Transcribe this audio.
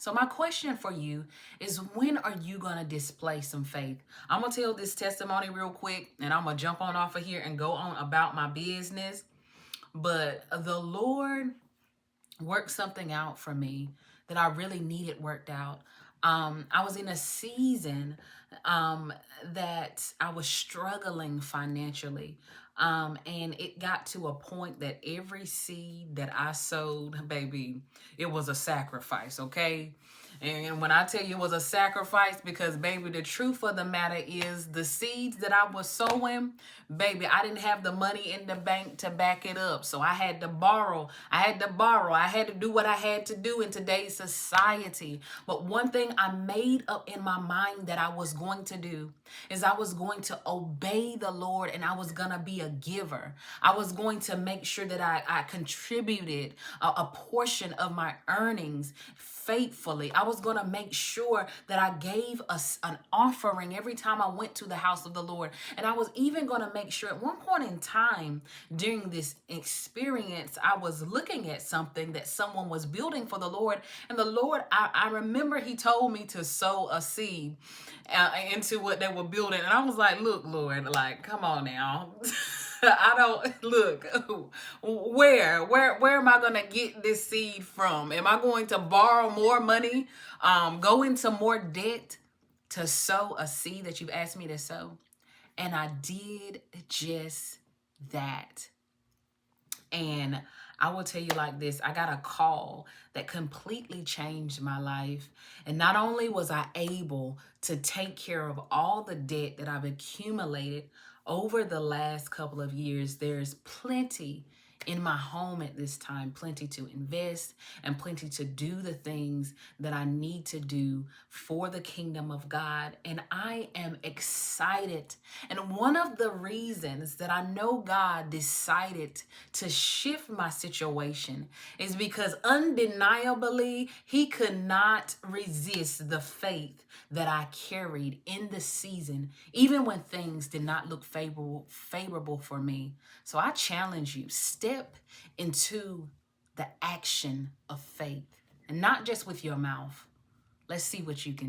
So my question for you is, when are you going to display some faith? I'm going to tell this testimony real quick, and I'm going to jump on off of here and go on about my business. But the Lord worked something out for me that I really needed worked out. I was in a season that I was struggling financially. And it got to a point that every seed that I sowed, baby, it was a sacrifice, okay? And when I tell you it was a sacrifice, because baby, the truth of the matter is, the seeds that I was sowing, baby, I didn't have the money in the bank to back it up. So I had to borrow. I had to do what I had to do in today's society. But one thing I made up in my mind that I was going to do is I was going to obey the Lord, and I was going to be a giver. I was going to make sure that I contributed a portion of my earnings faithfully. I was going to make sure that I gave us an offering every time I went to the house of the Lord. And I was even going to make sure, at one point in time during this experience, I was looking at something that someone was building for the Lord. And the Lord, I remember he told me to sow a seed into what they were building. And I was like, look, Lord, like, come on now. I don't look. Where am I gonna get this seed from? Am I going to borrow more money, go into more debt to sow a seed that you've asked me to sow? And I did just that. And I will tell you like this, I got a call that completely changed my life. And not only was I able to take care of all the debt that I've accumulated over the last couple of years, there's plenty in my home at this time, plenty to invest and plenty to do the things that I need to do for the kingdom of God. And I am excited. And one of the reasons that I know God decided to shift my situation is because undeniably, he could not resist the faith that I carried in the season, even when things did not look favorable for me. So I challenge you, step into the action of faith, and not just with your mouth. Let's see what you can do.